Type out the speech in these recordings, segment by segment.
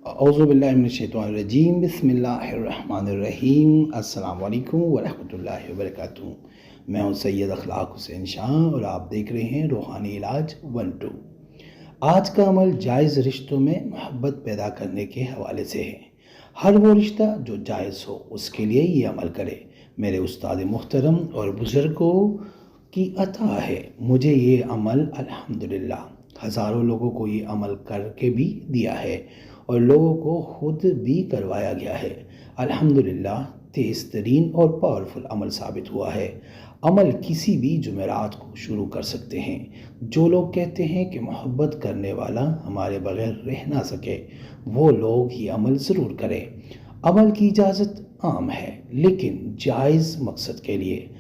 औज़ु बिल्लाहि मिनश्शैतानिर्रजीम बिस्मिल्लाहिर्रहमानिर्रहीम अस्सलामु अलैकुम वरहमतुल्लाहि वबरकातुहू। मैं हूँ सैयद अखलाक हुसैन शाह और आप देख रहे हैं रूहानी इलाज 1-2। आज का अमल जायज़ रिश्तों में मोहब्बत पैदा करने के हवाले से है। हर वो रिश्ता जो जायज़ हो उसके लिए ये अमल करे। मेरे उस्ताद मुहतरम और बुज़ुर्गों की अता है मुझे ये अमल अल्हम्दुलिल्लाह हज़ारों लोगों को ये अमल करके भी दिया है और लोगों को खुद भी करवाया गया है। अल्हम्दुलिल्लाह तेज़ तरीन और पावरफुल अमल साबित हुआ है। अमल किसी भी जुमेरात को शुरू कर सकते हैं। जो लोग कहते हैं कि मोहब्बत करने वाला हमारे बगैर रह ना सके, वो लोग ये अमल ज़रूर करें। अमल की इजाज़त आम है लेकिन जायज़ मकसद के लिए।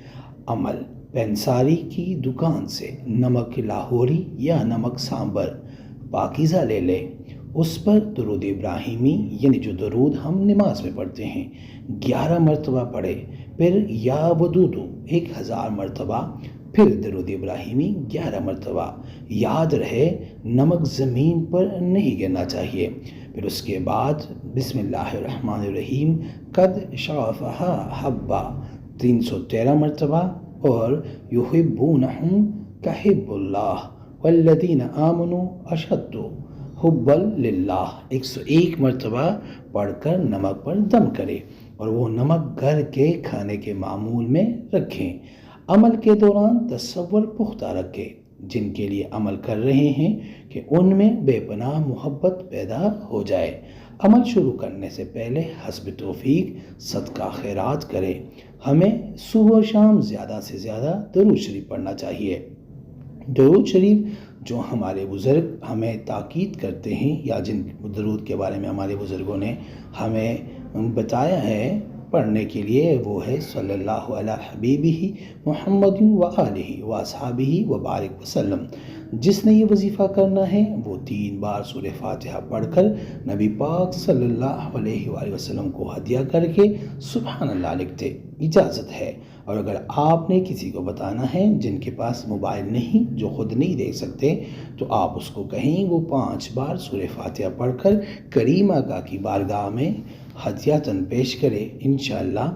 अमल पेंसारी की दुकान से नमक लाहौरी या नमक सांबर पाकीज़ा ले लें, उस पर दुरूद इब्राहिमी यानी जो दुरूद हम नमाज में पढ़ते हैं 11 मरतबा पढ़े, फिर या वदूदू 1000 मरतबा, फिर दुरूद इब्राहिमी 11 मरतबा। याद रहे नमक ज़मीन पर नहीं गिरना चाहिए। फिर उसके बाद बिस्मिल्लाहिर्रहमानिर्रहीम कद शअफ़हा हब्बा 313 मरतबा और युहिब्बूनहुम कहिब्बुल्लाह वल्लज़ीना आमनू अशद्दु हुब्बल लिल्लाह 101 मरतबा पढ़कर नमक पर दम करें और वो नमक घर के खाने के मामूल में रखें। अमल के दौरान तसव्वुर पुख्ता रखें जिनके लिए अमल कर रहे हैं कि उनमें बेपनाह मोहब्बत पैदा हो जाए। अमल शुरू करने से पहले हस्ब तौफीक सदका खैरात करें। हमें सुबह शाम ज़्यादा से ज़्यादा दरूद शरीफ पढ़ना चाहिए। दरूद शरीफ जो हमारे बुज़ुर्ग हमें ताकीद करते हैं या जिन दरूद के बारे में हमारे बुज़ुर्गों ने हमें बताया है पढ़ने के लिए, वो है सल्लल्लाहु अला हबीबिही मुहम्मदिन व आलिही व अस्हाबिही व बारिक वसल्लम। जिसने ये वजीफ़ा करना है वो 3 बार सूरह फातिहा पढ़कर नबी पाक सल्लल्लाहु अलैहि वसल्लम को हदिया करके सुभान अल्लाह लिखते। इजाज़त है। और अगर आपने किसी को बताना है जिनके पास मोबाइल नहीं, जो खुद नहीं देख सकते, तो आप उसको कहें वो 5 बार सूरह फातिहा पढ़कर करीम आका की बारगाह में हदियातन पेश करें। इंशाअल्लाह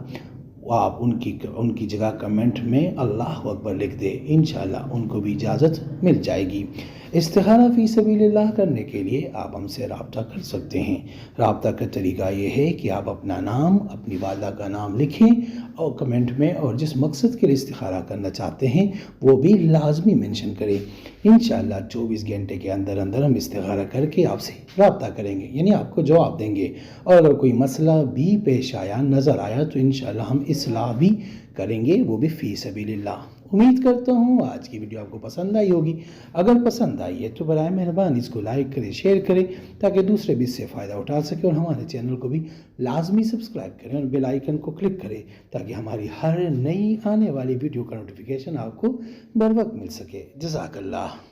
आप उनकी जगह कमेंट में अल्लाह अकबर लिख दे, इंशाअल्लाह उनको भी इजाज़त मिल जाएगी। इस्तिखारा फ़ी सबीलिल्लाह करने के लिए आप हमसे रब्ता कर सकते हैं। रब्ता का तरीका ये है कि आप अपना नाम, अपनी वालिदा का नाम लिखें और कमेंट में, और जिस मकसद के लिए इस्तिखारा करना चाहते हैं वो भी लाजमी मेंशन करें। इंशाअल्लाह 24 घंटे के अंदर अंदर हम इस्तिखारा करके आपसे रब्ता करेंगे, यानी आपको जवाब देंगे। और अगर कोई मसला भी पेश आया, नज़र आया, तो इंशाअल्लाह हम इस्लाह भी करेंगे, वो भी फ़ी सबीलिल्लाह। उम्मीद करता हूँ आज की वीडियो आपको पसंद आई होगी। अगर पसंद आई है तो बराए मेहरबानी इसको लाइक करें, शेयर करें ताकि दूसरे भी इससे फ़ायदा उठा सकें, और हमारे चैनल को भी लाजमी सब्सक्राइब करें और बेल आइकन को क्लिक करें ताकि हमारी हर नई आने वाली वीडियो का नोटिफिकेशन आपको बर वक्त मिल सके। जज़ाकल्लाह।